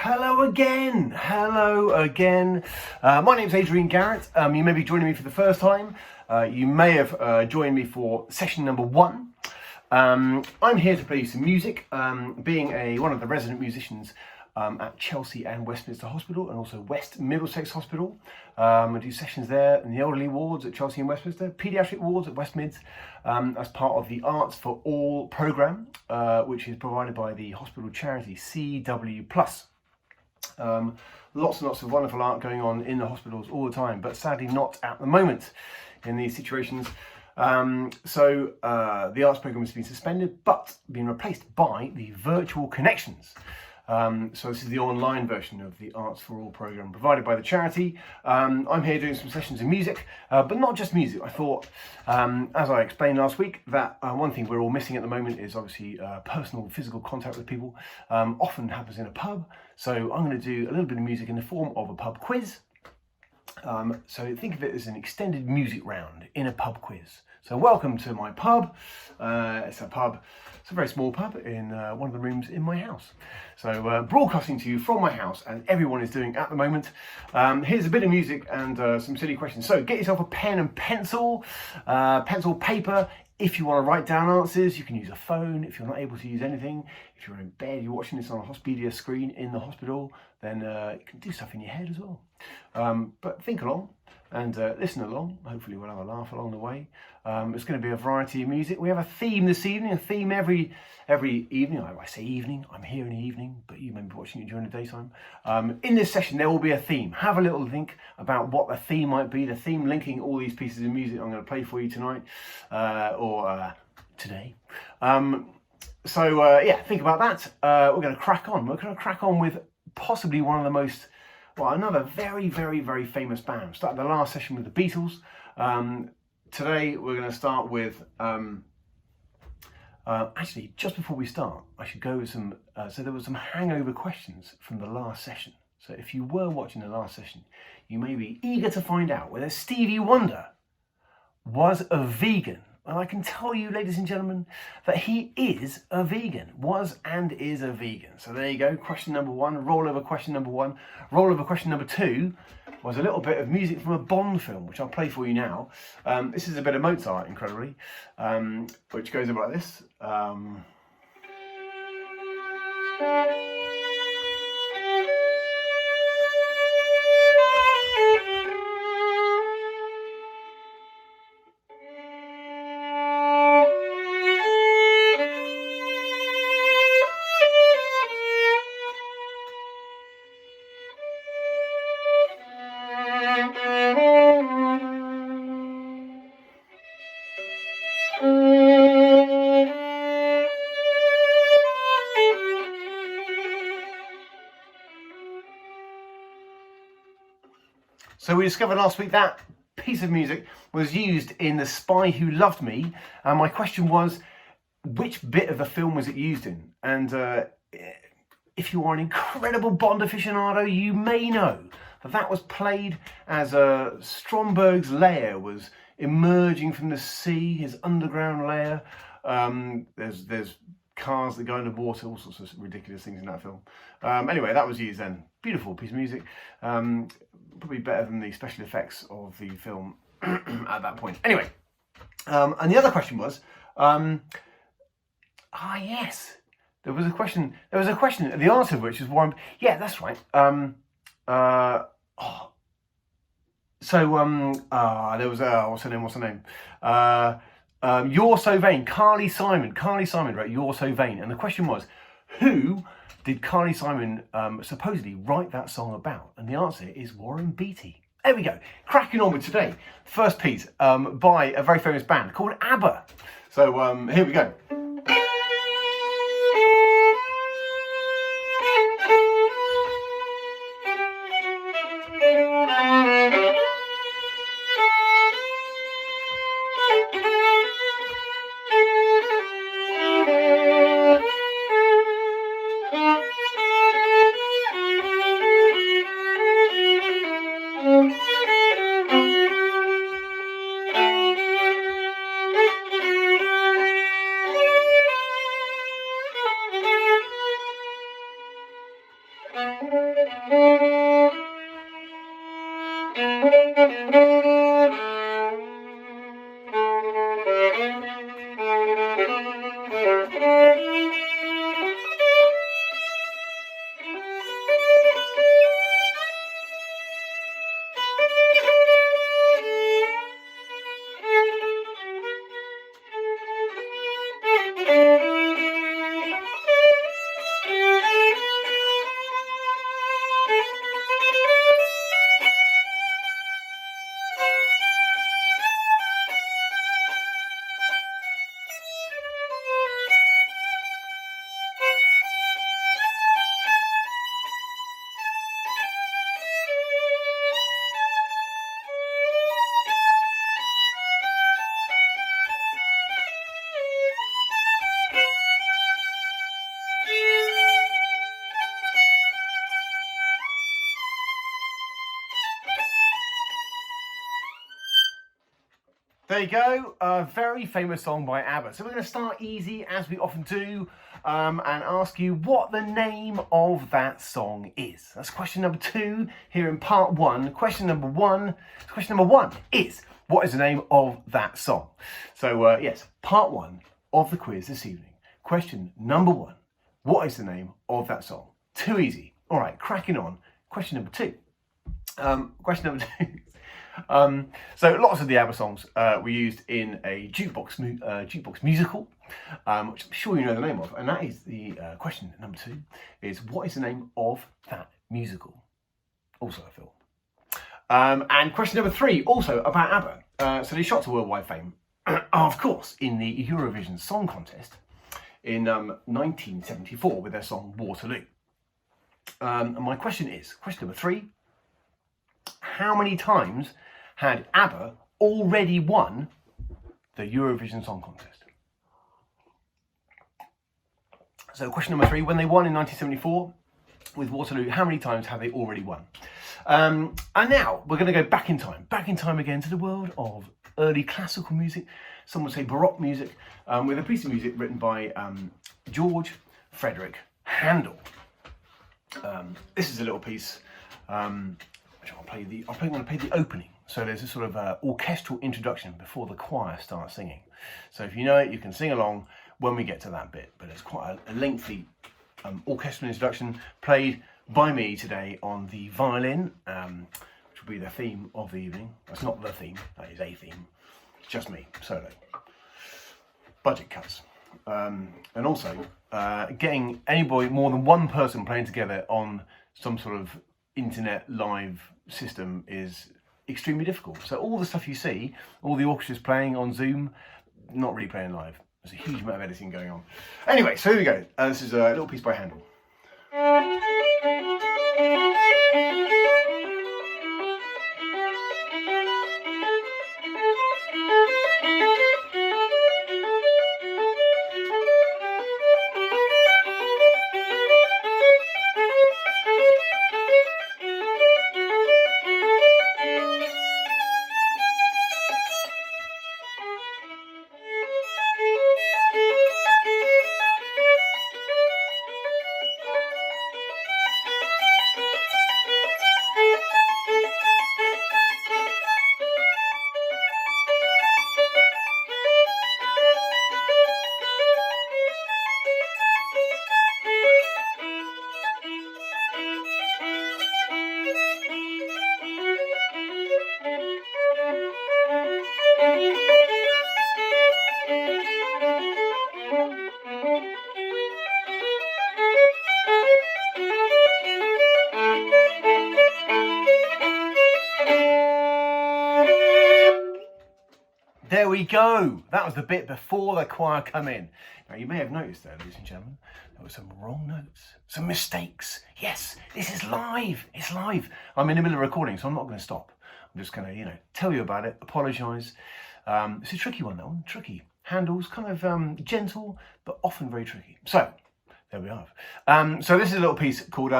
Hello again. My name's Adrian Garratt. You may be joining me for the first time. You may have joined me for session number 1. I'm here to play some music, being one of the resident musicians at Chelsea and Westminster Hospital, and also West Middlesex Hospital. I do sessions there in the elderly wards at Chelsea and Westminster, paediatric wards at West Mids, as part of the Arts for All programme, which is provided by the hospital charity CW+. Lots and lots of wonderful art going on in the hospitals all the time, but sadly not at the moment in these situations. So the arts programme has been suspended, but been replaced by the virtual connections. So this is the online version of the Arts for All programme provided by the charity. I'm here doing some sessions of music, but not just music. I thought, as I explained last week, that one thing we're all missing at the moment is obviously personal, physical contact with people. Often happens in a pub. So I'm going to do a little bit of music in the form of a pub quiz. So think of it as an extended music round in a pub quiz. So welcome to my pub. It's a very small pub in one of the rooms in my house. So broadcasting to you from my house, as everyone is doing at the moment. Here's a bit of music and some silly questions. So get yourself a pen and pencil, paper. If you want to write down answers, you can use a phone. If you're not able to use anything, if you're in bed, you're watching this on a Hospidia screen in the hospital, then you can do stuff in your head as well. But think along and listen along. Hopefully we'll have a laugh along the way. It's going to be a variety of music. We have a theme this evening, a theme every evening. I say evening, I'm here in the evening, but you may be watching it during the daytime. In this session there will be a theme. Have a little think about what the theme might be, the theme linking all these pieces of music I'm going to play for you tonight, or today. Yeah, think about that. We're going to crack on. We're going to crack on with possibly one of the most, another very, very, very famous band. We started the last session with the Beatles. Today we're going to start with, actually just before we start, I should go with some, so there were some hangover questions from the last session. So if you were watching the last session, you may be eager to find out whether Stevie Wonder was a vegan. And I can tell you, ladies and gentlemen, that he is a vegan, was and is a vegan. So there you go, question number 1, roll over question number 1. Roll over question number 2 was a little bit of music from a Bond film, which I'll play for you now. This is a bit of Mozart, incredibly, which goes about like this. So we discovered last week that piece of music was used in The Spy Who Loved Me, and my question was, which bit of the film was it used in? And if you are an incredible Bond aficionado, you may know that that was played as Stromberg's lair was emerging from the sea, his underground lair. There's cars that go into water, all sorts of ridiculous things in that film. Anyway, that was used then. Beautiful piece of music. Probably better than the special effects of the film at that point. Anyway, and the other question was, yes, there was a question. The answer of which is Warren. Yeah, that's right. There was what's her name? You're So Vain. Carly Simon wrote You're So Vain, and the question was, who did Carly Simon supposedly write that song about? And the answer is Warren Beatty. There we go. Cracking on with today. First piece by a very famous band called Abba. So here we go. There you go, a very famous song by Abba. So we're going to start easy, as we often do, and ask you what the name of that song is. That's question number 2 here in part 1. Question number one is, what is the name of that song? So yes, part 1 of the quiz this evening. Question number 1, what is the name of that song? Too easy. All right, cracking on. Question number 2. Question number 2. So lots of the Abba songs were used in a jukebox musical, which I'm sure you know the name of, and that is the question number 2, is what is the name of that musical? Also a film. And question number 3, also about Abba. So they shot to worldwide fame, of course, in the Eurovision Song Contest in 1974 with their song Waterloo. And my question is, question number 3, how many times had Abba already won the Eurovision Song Contest? So question number 3, when they won in 1974 with Waterloo, how many times have they already won? And now we're going to go back in time again to the world of early classical music, some would say Baroque music, with a piece of music written by George Frederick Handel. This is a little piece which I'm going to play the opening. So there's a sort of orchestral introduction before the choir starts singing. So if you know it, you can sing along when we get to that bit. But it's quite a lengthy orchestral introduction played by me today on the violin, which will be the theme of the evening. That's not the theme, that is a theme. It's just me, solo. Budget cuts. And also, getting anybody, more than one person playing together on some sort of internet live system is extremely difficult. So all the stuff you see, all the orchestras playing on Zoom, not really playing live. There's a huge amount of editing going on. Anyway, so here we go. This is a little piece by Handel. There we go. That was the bit before the choir come in. Now you may have noticed there, ladies and gentlemen, there were some wrong notes, some mistakes. Yes, this is live. It's live. I'm in the middle of recording, so I'm not going to stop. I'm just going to, tell you about it, apologise. It's a tricky one, that one, tricky. Handel's kind of gentle, but often very tricky. So, there we are. So this is a little piece called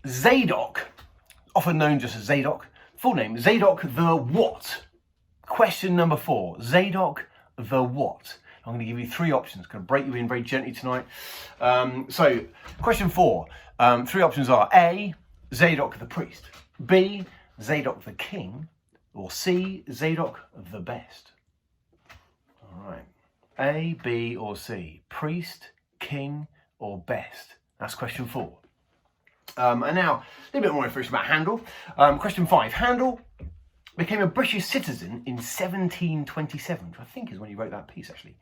Zadok, often known just as Zadok. Full name, Zadok the what? Question number 4, Zadok the what? I'm going to give you 3 options. I'm going to break you in very gently tonight. So, question 4, 3 options are A, Zadok the priest, B, Zadok the king, or C, Zadok the best. All right, A, B, or C, priest, king, or best? That's question 4. And now, a little bit more information about Handel. Question 5. Handel became a British citizen in 1727, which I think is when he wrote that piece, actually.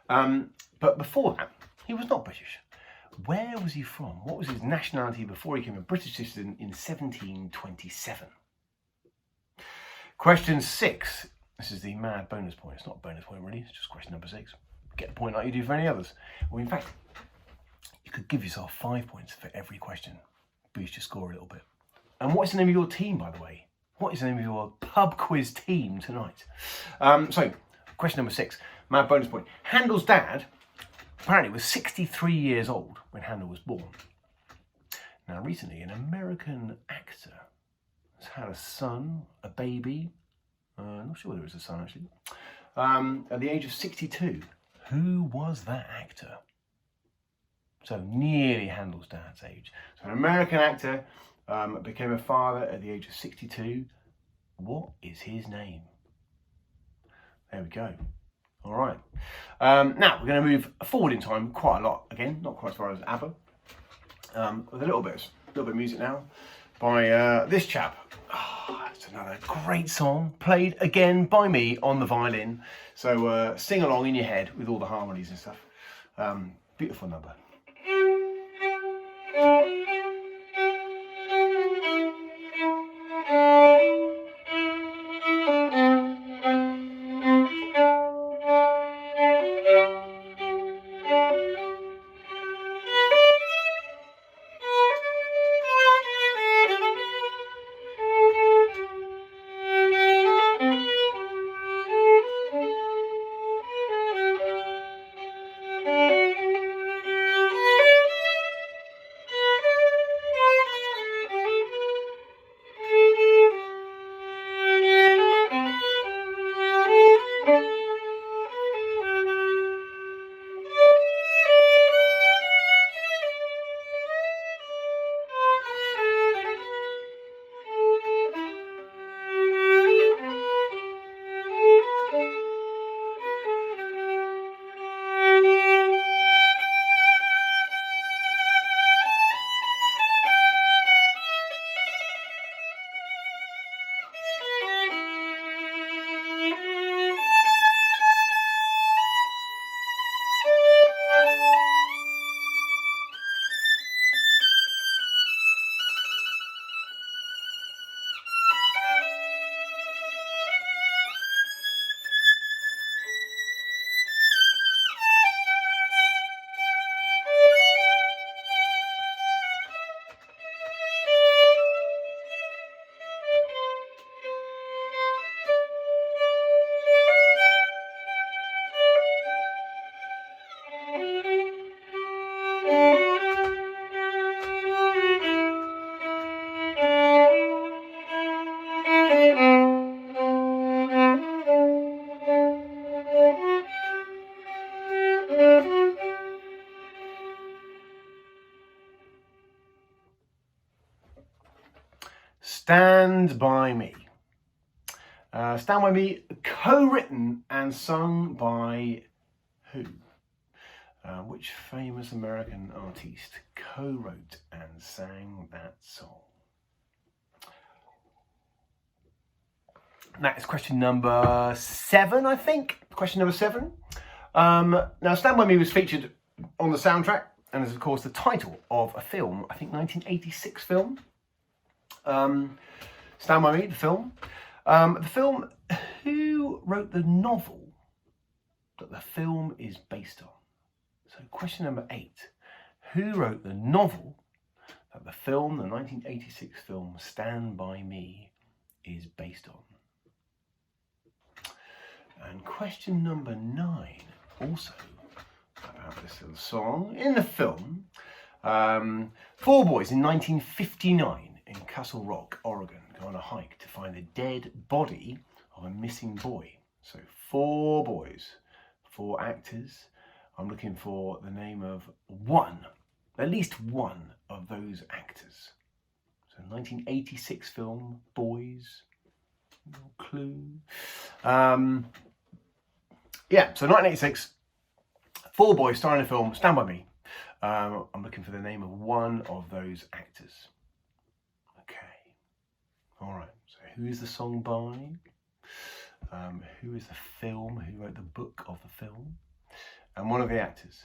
But before that, he was not British. Where was he from? What was his nationality before he became a British citizen in 1727? Question 6. This is the mad bonus point. It's not a bonus point, really. It's just question number 6. Get the point like you do for any others. Well, in fact, you could give yourself 5 points for every question. Boost your score a little bit. And what's the name of your team, by the way? What is the name of your pub quiz team tonight? So, question number 6, mad bonus point. Handel's dad apparently was 63 years old when Handel was born. Now, recently, an American actor has had a son, a baby. I'm not sure whether it was a son actually. At the age of 62. Who was that actor? So nearly Handel's dad's age. So an American actor became a father at the age of 62. What is his name? There we go. All right. Now we're going to move forward in time quite a lot. Again, not quite as far as Abba. With a little bit of music now by this chap. Oh, it's another great song played again by me on the violin. So sing along in your head with all the harmonies and stuff. Beautiful number. Stand By Me. Stand By Me, co-written and sung by who? Which famous American artist co-wrote and sang that song? That is question number 7, I think. Question number 7. Now, Stand By Me was featured on the soundtrack and is, of course, the title of a film, I think 1986 film. Stand By Me, the film. The film, who wrote the novel that the film is based on? So question number 8. Who wrote the novel that the film, the 1986 film Stand By Me, is based on? And question number 9, also about this little song. In the film, 4 boys in 1959 in Castle Rock, Oregon, go on a hike to find the dead body of a missing boy. So 4 boys, 4 actors. I'm looking for the name of one, at least one of those actors. So 1986 film, Boys, no clue. Yeah, so 1986, 4 boys starring in the film Stand By Me. I'm looking for the name of one of those actors. Okay, all right, so who is the song by? Who is the film? Who wrote the book of the film? And one of the actors.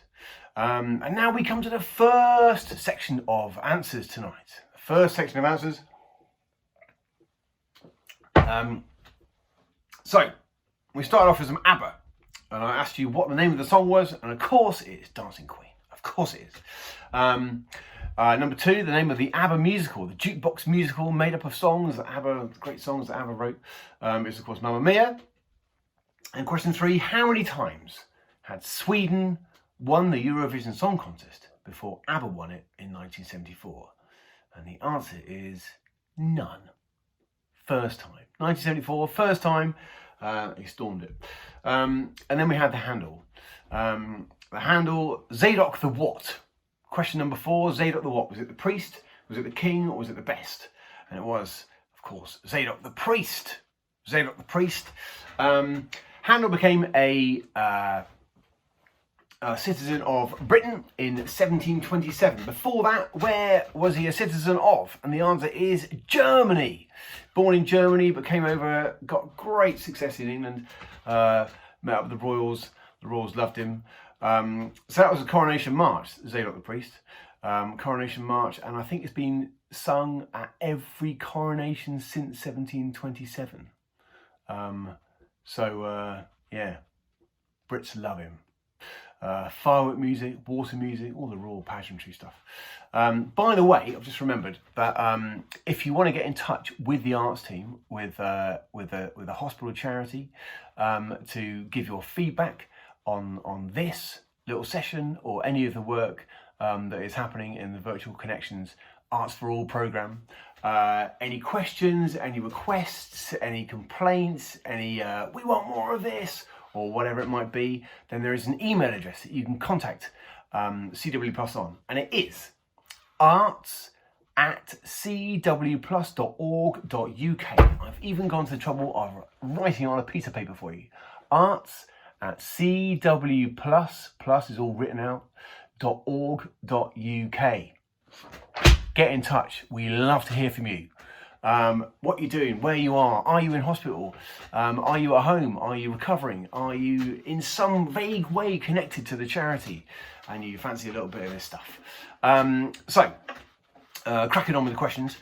And now we come to the first section of answers tonight. The first section of answers. So, we started off with some Abba. And I asked you what the name of the song was. And of course it is Dancing Queen. Of course it is. Number 2, the name of the Abba musical. The jukebox musical made up of songs that Abba, great songs that Abba wrote, is of course Mamma Mia. And question 3, how many times had Sweden won the Eurovision Song Contest before Abba won it in 1974? And the answer is none. first time. 1974, first time he stormed it. And then we had the Handel. The Handel, Zadok the what? Question number 4, Zadok the what? Was it the priest, was it the king, or was it the best? And it was, of course, Zadok the priest. Zadok the priest. Handel became a citizen of Britain in 1727. Before that, where was he a citizen of? And the answer is Germany. Born in Germany, but came over, got great success in England, met up with the royals. The royals loved him. So that was a coronation march, Zadok the priest. Coronation march, and I think it's been sung at every coronation since 1727. Yeah, Brits love him. Firework music, water music, all the royal pageantry stuff. By the way, I've just remembered that if you want to get in touch with the arts team, with a hospital charity, to give your feedback on this little session or any of the work that is happening in the Virtual Connections Arts for All programme, any questions, any requests, any complaints, any we want more of this, or whatever it might be, then there is an email address that you can contact CW Plus on, and it is arts@cwplus.org.uk. I've even gone to the trouble of writing on a piece of paper for you. arts@cwplus, plus is all written out, .org.uk. Get in touch. We love to hear from you. What you're doing, where you are you in hospital, are you at home, are you recovering, are you in some vague way connected to the charity, and you fancy a little bit of this stuff. Cracking on with the questions.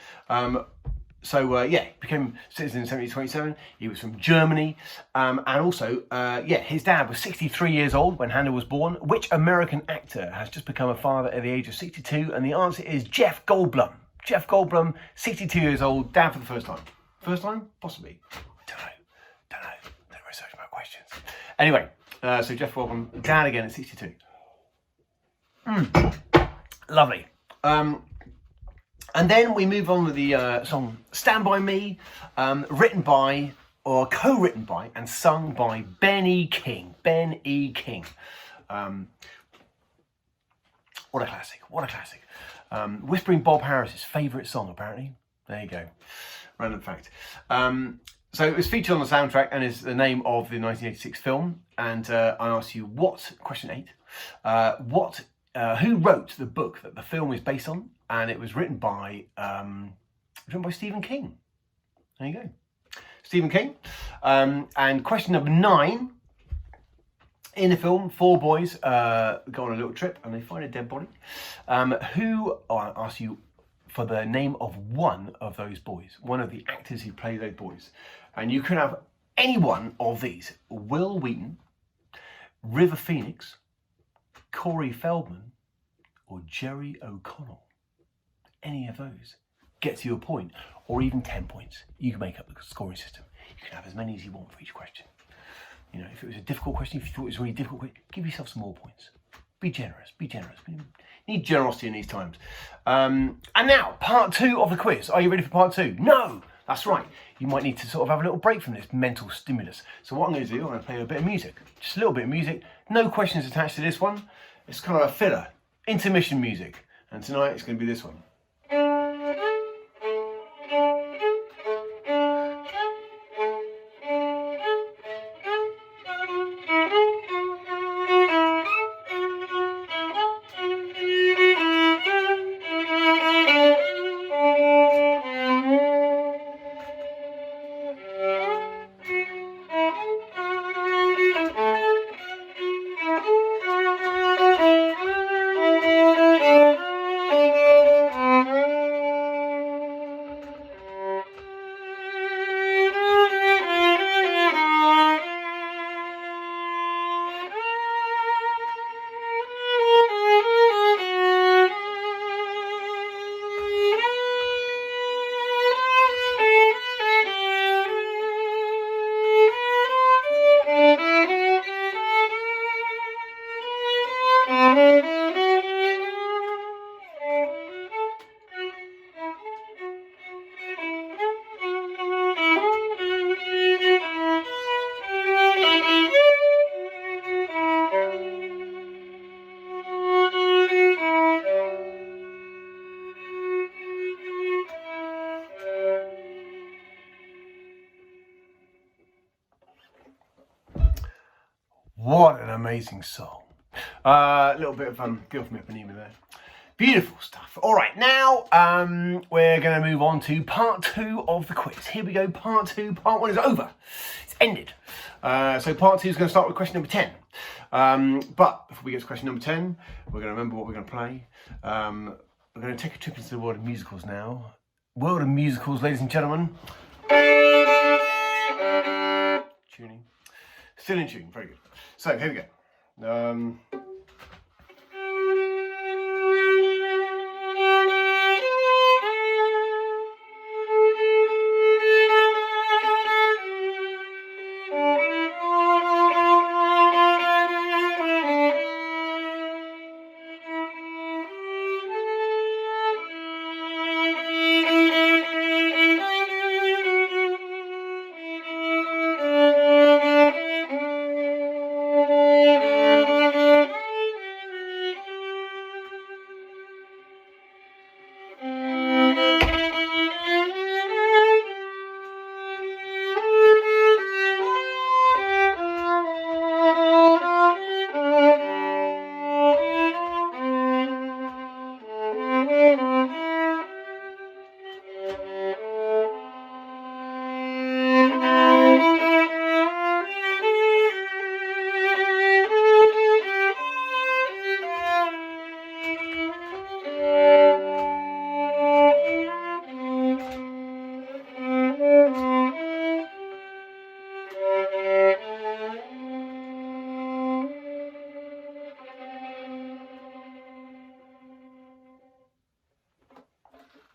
Became citizen in 1727. He was from Germany, and also, his dad was 63 years old when Handel was born. Which American actor has just become a father at the age of 62? And the answer is Jeff Goldblum. Jeff Goldblum, 62 years old, dad for the first time. First time? Possibly. Don't know. Don't research my questions. Anyway, so Jeff Goldblum, dad again at 62. Lovely. And then we move on with the song Stand By Me, written by, or co-written by, and sung by Ben E. King. Ben E. King. What a classic. Whispering Bob Harris's favourite song, apparently. There you go. Random fact. So it was featured on the soundtrack and is the name of the 1986 film. And I asked you question 8, who wrote the book that the film is based on? And it was written by Stephen King. There you go. Stephen King. And question number 9. In the film, 4 boys go on a little trip and they find a dead body. I ask you for the name of one of those boys, one of the actors who play those boys. And you can have any one of these: Will Wheaton, River Phoenix, Corey Feldman, or Jerry O'Connell. Any of those gets you a point, or even 10 points. You can make up the scoring system. You can have as many as you want for each question. You know, if it was a difficult question, if you thought it was a really difficult question, give yourself some more points. Be generous. We need generosity in these times. And now, part 2 of the quiz. Are you ready for part 2? No! That's right. You might need to sort of have a little break from this mental stimulus. So what I'm going to do, I'm going to play a bit of music. Just a little bit of music. No questions attached to this one. It's kind of a filler. Intermission music. And tonight it's going to be this one. What an amazing song. A little bit of Girl from Ipanema there. Beautiful stuff. All right, now we're going to move on to part 2 of the quiz. Here we go, part 2. Part 1 is over. It's ended. So part 2 is going to start with question number 10. But before we get to question number 10, we're going to remember what we're going to play. We're going to take a trip into the world of musicals now. World of musicals, ladies and gentlemen. Tuning. Still in tune, very good. So here we go.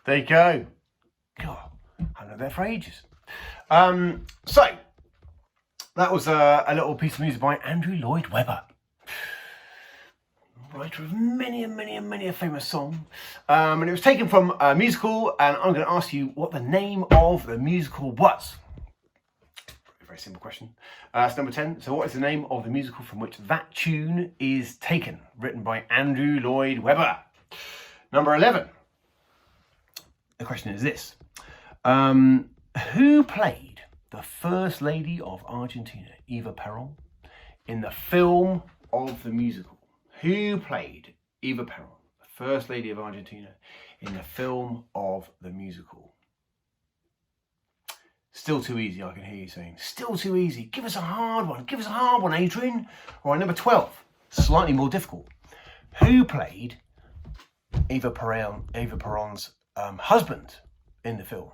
There you go. God, I've known that for ages. So, that was a little piece of music by Andrew Lloyd Webber, writer of many a famous song. And it was taken from a musical, and I'm going to ask you what the name of the musical was. Very simple question. That's number 10. So what is the name of the musical from which that tune is taken? Written by Andrew Lloyd Webber. Number 11. The question is this. Who played the First Lady of Argentina, Eva Perón, in the film of the musical? Who played Eva Perón, the First Lady of Argentina, in the film of the musical? Still too easy, I can hear you saying. Still too easy. Give us a hard one. Give us a hard one, Adrian. All right, number 12. Slightly more difficult. Who played Eva Perón's husband in the film?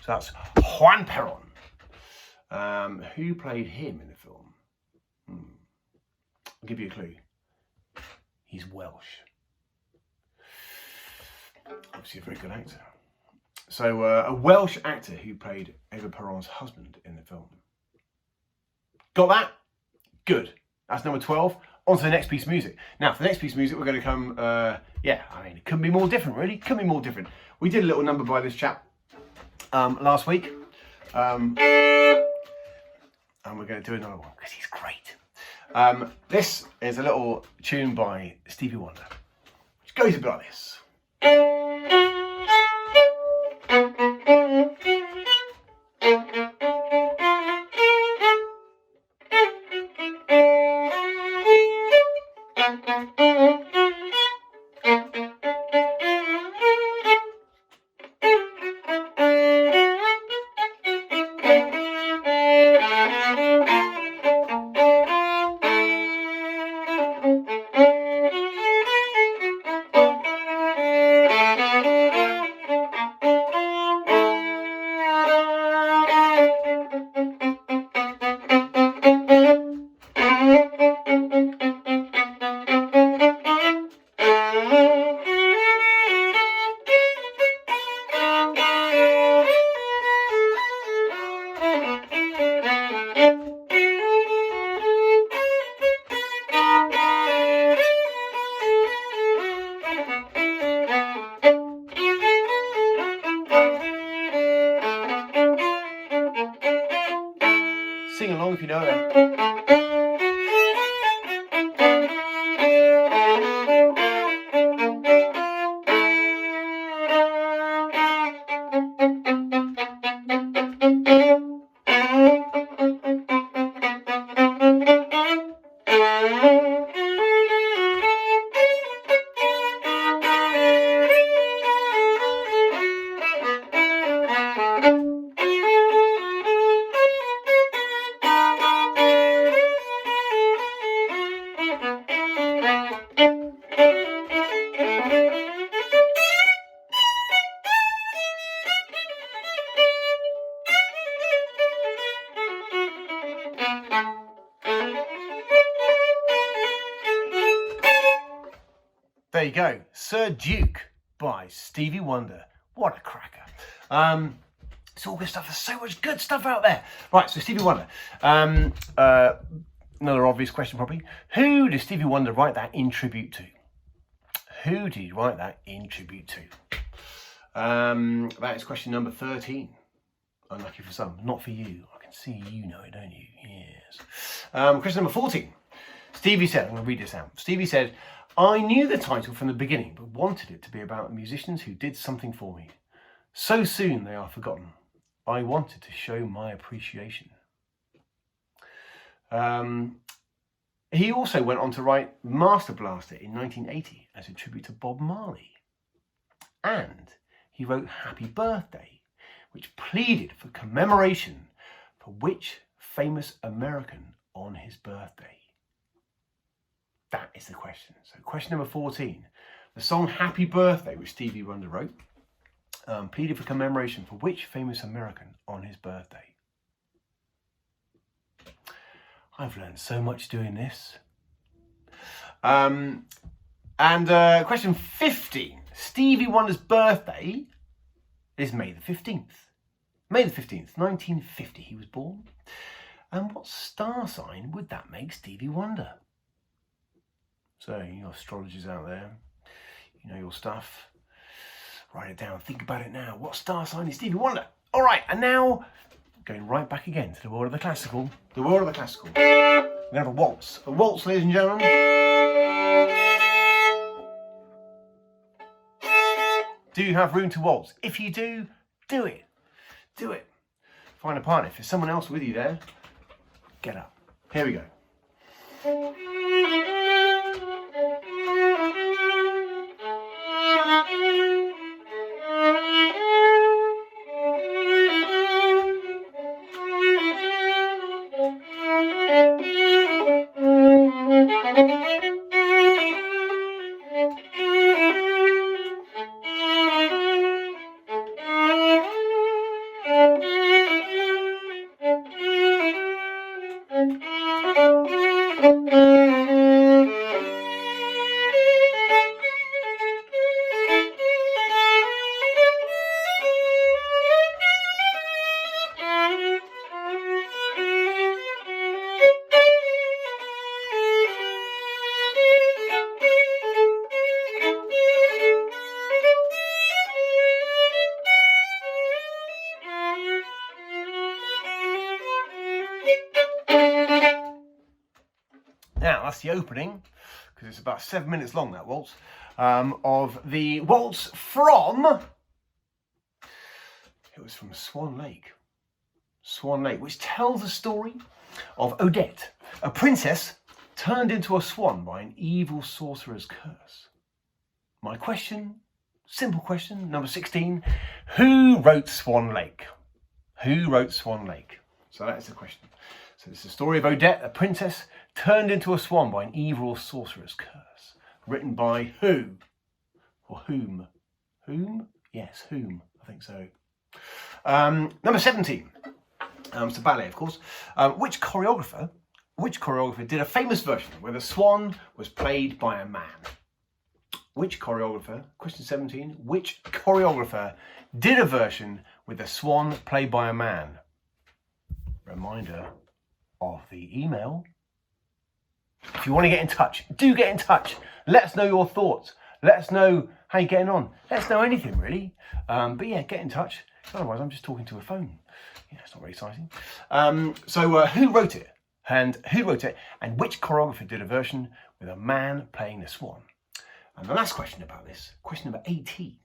So that's Juan Perón. Who played him in the film? I'll give you a clue. He's Welsh. Obviously a very good actor. So a Welsh actor who played Eva Perón's husband in the film. Got that? Good. That's number 12. On to the next piece of music. Now, for the next piece of music, we're going to come, it couldn't be more different, really. Couldn't be more different. We did a little number by this chap last week. And we're going to do another one, because he's great. This is a little tune by Stevie Wonder, which goes a bit like this. Sing along if you know it. There you go. Sir Duke by Stevie Wonder. What a cracker. It's all good stuff. There's so much good stuff out there. Right, so Stevie Wonder. Another obvious question probably. Who did Stevie Wonder write that in tribute to? Who did he write that in tribute to? That is question number 13. Unlucky for some, not for you. I can see you know it, don't you? Yes. Question number 14. Stevie said, I'm going to read this out. Stevie said, I knew the title from the beginning, but wanted it to be about musicians who did something for me. So soon they are forgotten. I wanted to show my appreciation. He also went on to write Master Blaster in 1980 as a tribute to Bob Marley. And he wrote Happy Birthday, which pleaded for commemoration for which famous American on his birthday? That is the question. So question number 14. The song Happy Birthday, which Stevie Wonder wrote, pleaded for commemoration for which famous American on his birthday? I've learned so much doing this. Question 15. Stevie Wonder's birthday is May the 15th. May the 15th, 1950 he was born. And what star sign would that make Stevie Wonder? So, you astrologers out there, you know your stuff. Write it down, think about it now. What star sign is Stevie Wonder? All right, and now going right back again to the world of the classical. The world of the classical. We're going to have a waltz. A waltz, ladies and gentlemen. Do you have room to waltz? If you do, do it. Do it. Find a partner. If there's someone else with you there, get up. Here we go. Now, that's the opening, because it's about 7 minutes long, that waltz, of the waltz from, it was from Swan Lake, which tells the story of Odette, a princess turned into a swan by an evil sorcerer's curse. My question, simple question, number 16, who wrote Swan Lake? Who wrote Swan Lake? So that is the question. So it's the story of Odette, a princess turned into a swan by an evil sorcerer's curse. Written by who? Or whom? Whom? Yes, whom. I think so. Number 17. It's a ballet, of course. Which choreographer did a famous version where the swan was played by a man? Which choreographer, question 17, which choreographer did a version with the swan played by a man? Reminder of the email. If you want to get in touch, do get in touch. Let us know your thoughts. Let us know how you're getting on. Let us know anything, really. But yeah, get in touch. Otherwise, I'm just talking to a phone. Yeah, it's not very exciting. So who wrote it? And which choreographer did a version with a man playing the swan? And the last question about this, question number 18.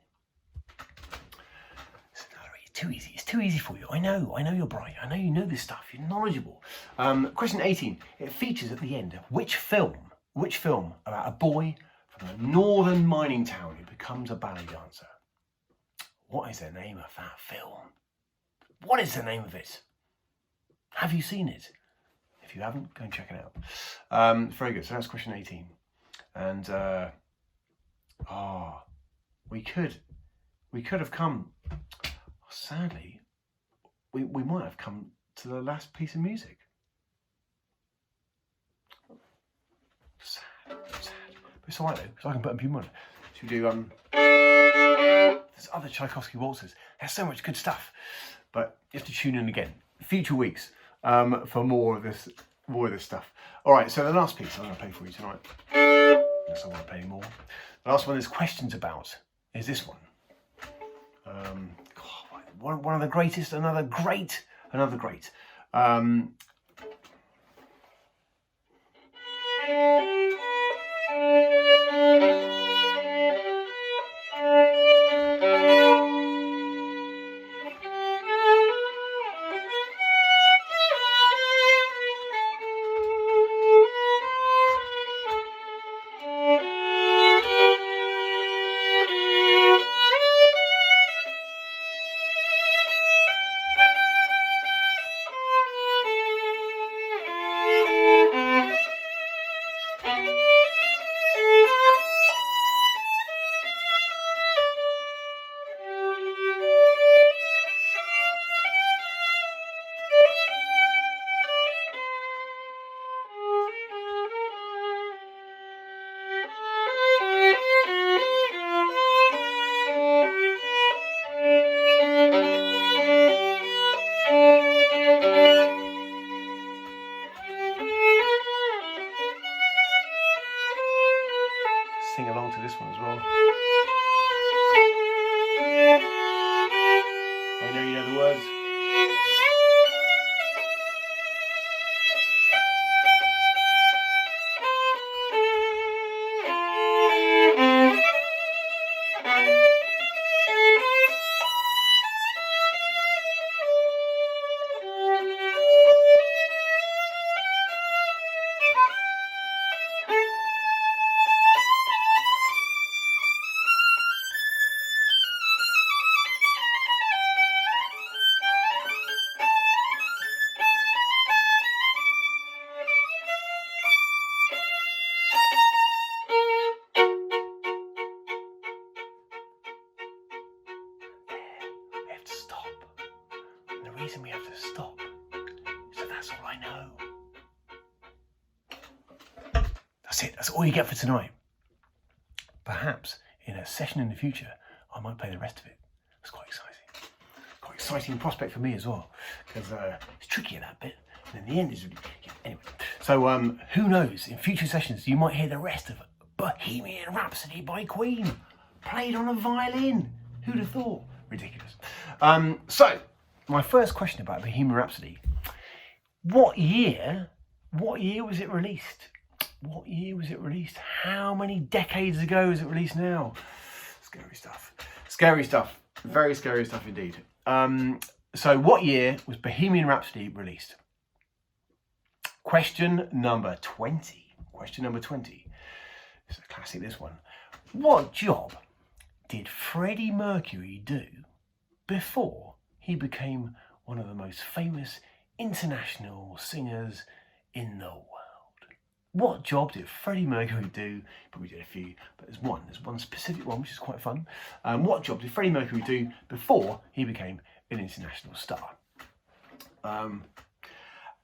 It's too easy for you. I know you're bright. I know you know this stuff. You're knowledgeable. Question 18. It features at the end which film about a boy from a northern mining town who becomes a ballet dancer? What is the name of that film? What is the name of it? Have you seen it? If you haven't, go and check it out. Very good. So that's question 18. And we could have come. Sadly, we might have come to the last piece of music. Sad. But it's alright though, because I can put a few more. Should we do there's other Tchaikovsky waltzes. There's so much good stuff. But you have to tune in again. Future weeks for more of this stuff. Alright, so the last piece I'm going to play for you tonight. Unless I want to play any more. The last one there's questions about is this one. One of the greatest, another great. Sing along to this one as well. I know you know the words. The reason we have to stop is that that's all I know. That's it, that's all you get for tonight. Perhaps in a session in the future, I might play the rest of it. It's quite exciting. Quite exciting prospect for me as well, because it's tricky at that bit, and in the end is really, anyway. So who knows, in future sessions you might hear the rest of Bohemian Rhapsody by Queen, played on a violin. Who'd have thought? Ridiculous. So, my first question about Bohemian Rhapsody. What year was it released? What year was it released? How many decades ago was it released now? Scary stuff. Scary stuff. Very scary stuff indeed. So what year was Bohemian Rhapsody released? Question number 20. Question number 20. It's a classic, this one. What job did Freddie Mercury do before he became one of the most famous international singers in the world? What job did Freddie Mercury do? Probably did a few, but there's one specific one which is quite fun. What job did Freddie Mercury do before he became an international star?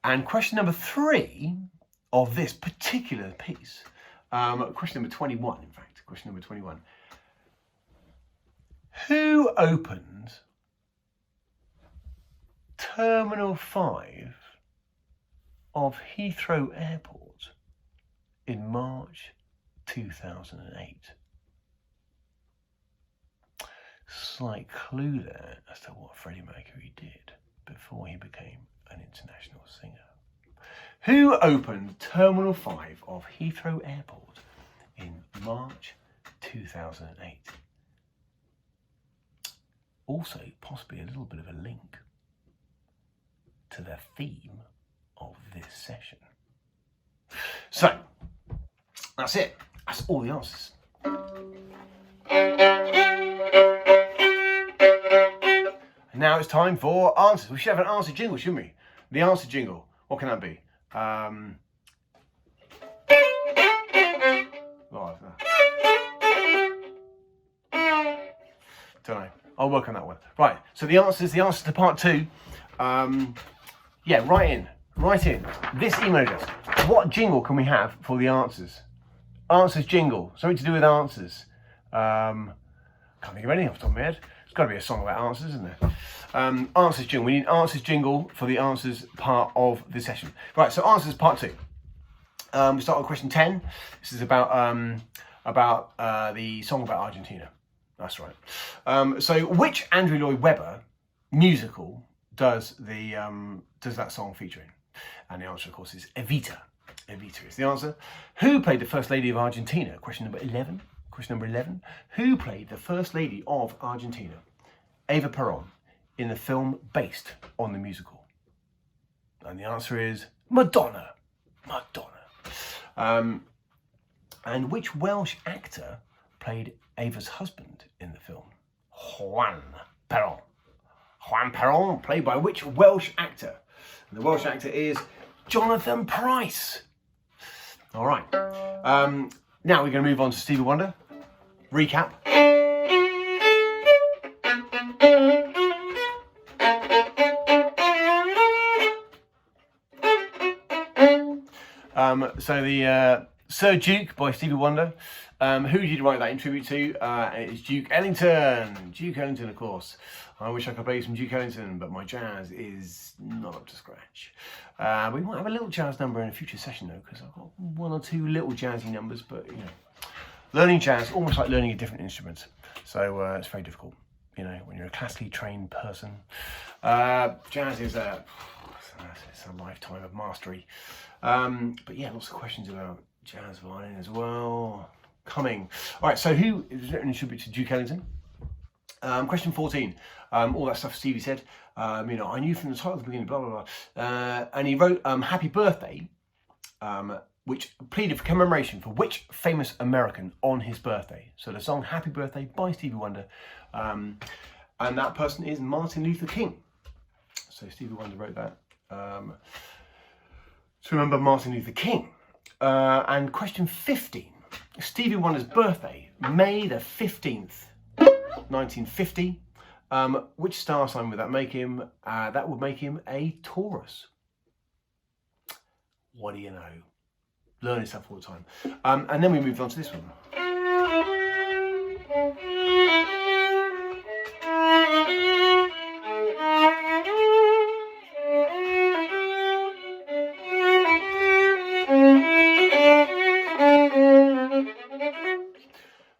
And question number 3 of this particular piece, question number 21 in fact, question number 21. Who opened Terminal 5 of Heathrow Airport in March 2008? Slight clue there as to what Freddie Mercury did before he became an international singer. Who opened Terminal 5 of Heathrow Airport in March 2008? Also, possibly a little bit of a link to the theme of this session. So, that's it. That's all the answers. And now it's time for answers. We should have an answer jingle, shouldn't we? The answer jingle. What can that be? Don't know. I'll work on that one. Right, so the answers to part 2. Yeah, write in this email address. What jingle can we have for the answers? Answers jingle. Something to do with answers. Can't think of anything off the top of my head. There's got to be a song about answers, isn't there? Answers jingle. We need answers jingle for the answers part of the session. Right, so answers part 2. We start with question 10. This is about the song about Argentina. That's right. So which Andrew Lloyd Webber musical does that song feature in? And the answer, of course, is Evita. Evita is the answer. Who played the First Lady of Argentina? Question number 11. Question number 11. Who played the First Lady of Argentina? Eva Perón in the film based on the musical. And the answer is Madonna. Madonna. And which Welsh actor played Ava's husband in the film? Juan Perón. Juan Perón, played by which Welsh actor? And the Welsh actor is Jonathan Pryce. All right. Now we're going to move on to Stevie Wonder. Recap. So the Sir Duke by Stevie Wonder. Who did you write that in tribute to? It's Duke Ellington. Duke Ellington, of course. I wish I could play some Duke Ellington, but my jazz is not up to scratch. We might have a little jazz number in a future session though, because I've got 1 or 2 little jazzy numbers, but you know, learning jazz, almost like learning a different instrument. So it's very difficult, you know, when you're a classically trained person. Jazz is it's a lifetime of mastery. But yeah, lots of questions about jazz violin as well. Coming. All right, so who is written in tribute to Duke Ellington? Question 14. All that stuff Stevie said. You know, I knew from the title at the beginning, blah, blah, blah. And he wrote Happy Birthday, which pleaded for commemoration for which famous American on his birthday. So the song Happy Birthday by Stevie Wonder. And that person is Martin Luther King. So Stevie Wonder wrote that to remember Martin Luther King. And question 15. Stevie Wonder's birthday, May the 15th, 1950. Which star sign would that make him? That would make him a Taurus. What do you know? Learning stuff all the time. And then we moved on to this one.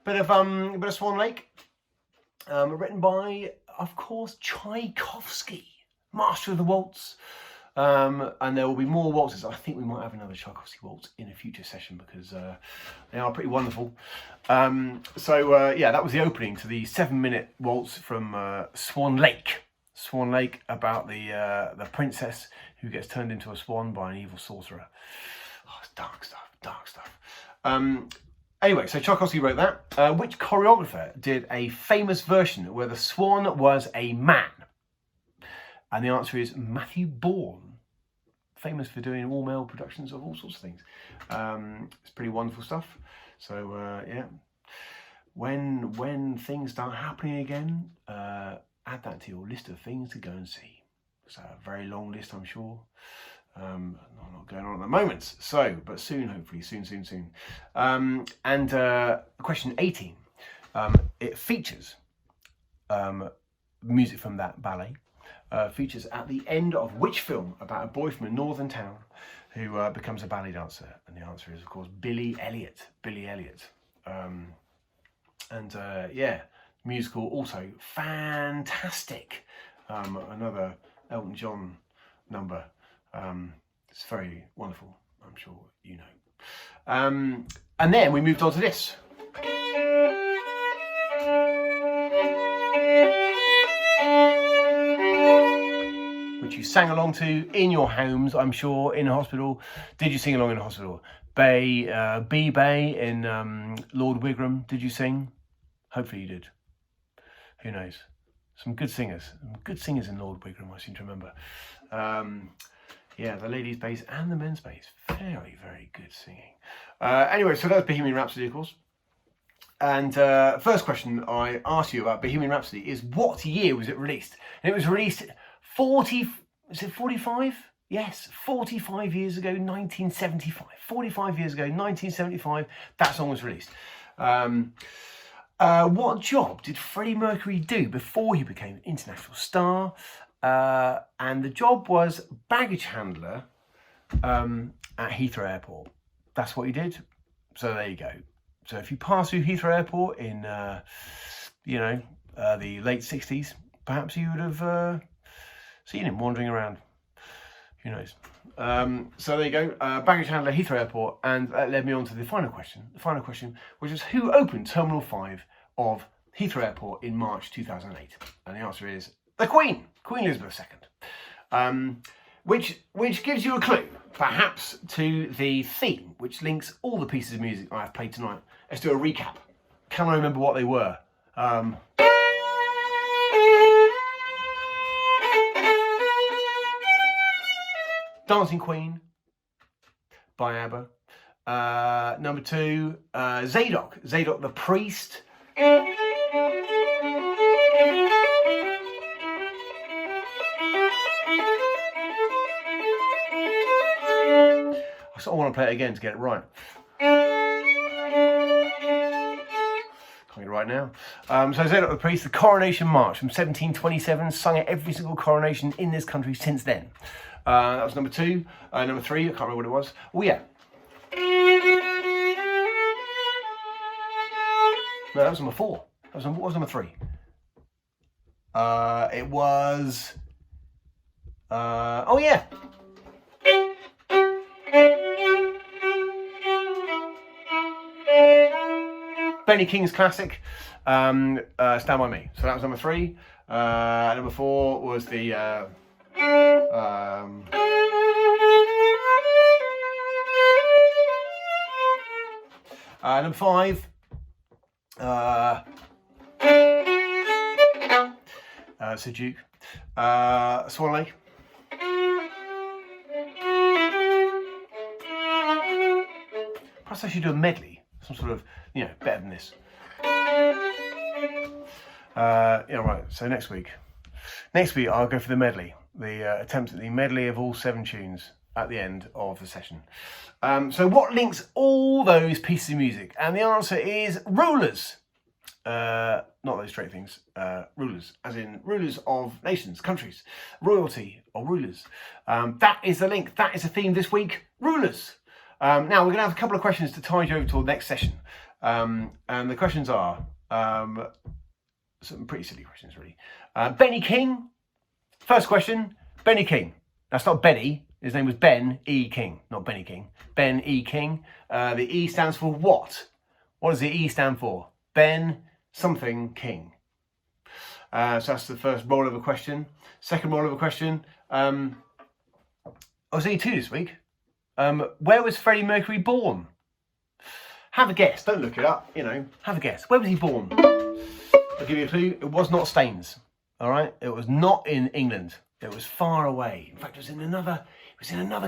Bit of Swan Lake. Written by, of course, Tchaikovsky, master of the waltz. And there will be more waltzes. I think we might have another Tchaikovsky waltz in a future session because they are pretty wonderful. Yeah, that was the opening to the 7-minute waltz from Swan Lake. Swan Lake, about the princess who gets turned into a swan by an evil sorcerer. Oh, it's dark stuff, dark stuff. Anyway, so Tchaikovsky wrote that. Which choreographer did a famous version where the swan was a man? And the answer is Matthew Bourne, famous for doing all-male productions of all sorts of things. It's pretty wonderful stuff. So yeah, when things start happening again, add that to your list of things to go and see. It's a very long list, I'm sure. Not going on at the moment, so but soon, hopefully, soon. And question 18, it features music from that ballet, features at the end of which film about a boy from a northern town who becomes a ballet dancer? And the answer is, of course, Billy Elliot. Yeah, musical also fantastic. Another Elton John number. It's very wonderful, I'm sure you know. And then we moved on to this. Which you sang along to in your homes, I'm sure, in a hospital. Did you sing along in a hospital? B-Bay in Lord Wigram, did you sing? Hopefully you did. Who knows? Some good singers in Lord Wigram, I seem to remember. Yeah, the ladies' bass and the men's bass. Very, very good singing. Anyway, so that was Bohemian Rhapsody, of course. And first question I asked you about Bohemian Rhapsody is what year was it released? And it was released 45? Yes, 45 years ago, 1975. 45 years ago, 1975, that song was released. What job did Freddie Mercury do before he became an international star? And the job was baggage handler at Heathrow Airport. That's what he did. So there you go. So if you pass through Heathrow Airport in, the late 60s, perhaps you would have seen him wandering around. Who knows? So there you go, baggage handler, Heathrow Airport, and that led me on to the final question. The final question, which is who opened Terminal 5 of Heathrow Airport in March 2008? And the answer is the Queen, Queen Elizabeth II, which gives you a clue, perhaps, to the theme, which links all the pieces of music I have played tonight. Let's do a recap. Can I remember what they were? Dancing Queen by Abba. Number 2, Zadok the Priest. I sort of want to play it again to get it right. Can't get it right now. So Zadok the Priest, the Coronation March from 1727, sung at every single coronation in this country since then. That was number 2. Number 3, I can't remember what it was. Oh yeah. No, that was number 4. What was number 3? It was... oh yeah. Benny King's classic, Stand By Me. So that was number 3. Number 4 was the... number 5, Sir Duke, Swan Lake. Perhaps I should do a medley, some sort of, better than this. Right, so next week I'll go for the medley, the attempt at the medley of all 7 tunes at the end of the session. So what links all those pieces of music? And the answer is rulers. Not those straight things, rulers, as in rulers of nations, countries, royalty or rulers. That is the link, that is the theme this week, rulers. Now we're going to have a couple of questions to tide you over to the next session. And the questions are some pretty silly questions really. Benny King, first question, Benny King. That's not Benny. His name was Ben E. King, not Benny King. Ben E. King. The E stands for what? What does the E stand for? Ben something King. So that's the first roll of a question. Second roll of a question. I was only 2 this week. Where was Freddie Mercury born? Have a guess. Don't look it up. Have a guess. Where was he born? I'll give you a clue. It was not Staines. All right. It was not in England. It was far away. In fact, it was in another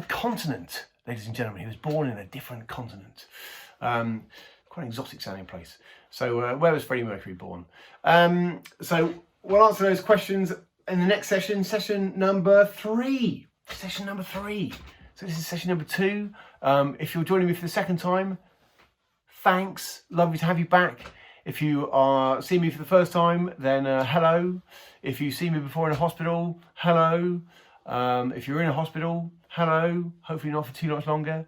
continent, ladies and gentlemen. He was born in a different continent. Quite an exotic sounding place. So where was Freddie Mercury born? So we'll answer those questions in the next session, session number 3. Session number 3. So this is session number 2. If you're joining me for the second time, thanks. Lovely to have you back. If you are seeing me for the first time, then hello. If you've seen me before in a hospital, hello. If you're in a hospital, hello. Hopefully not for too much longer.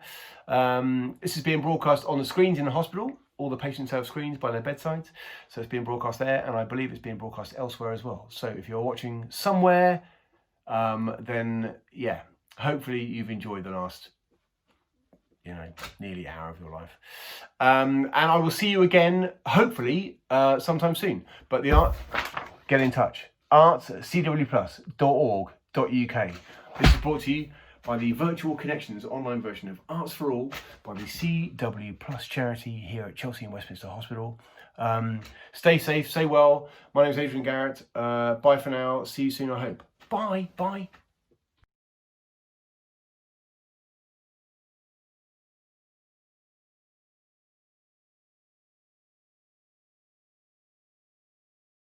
This is being broadcast on the screens in the hospital. All the patients have screens by their bedsides. So it's being broadcast there, and I believe it's being broadcast elsewhere as well. So if you're watching somewhere, then yeah, hopefully you've enjoyed the last nearly hour of your life. And I will see you again, hopefully, sometime soon. But get in touch. arts@cwplus.org.uk. This is brought to you by the Virtual Connections online version of Arts for All by the CW Plus charity here at Chelsea and Westminster Hospital. Stay safe, stay well. My name is Adrian Garratt. Bye for now. See you soon, I hope. Bye.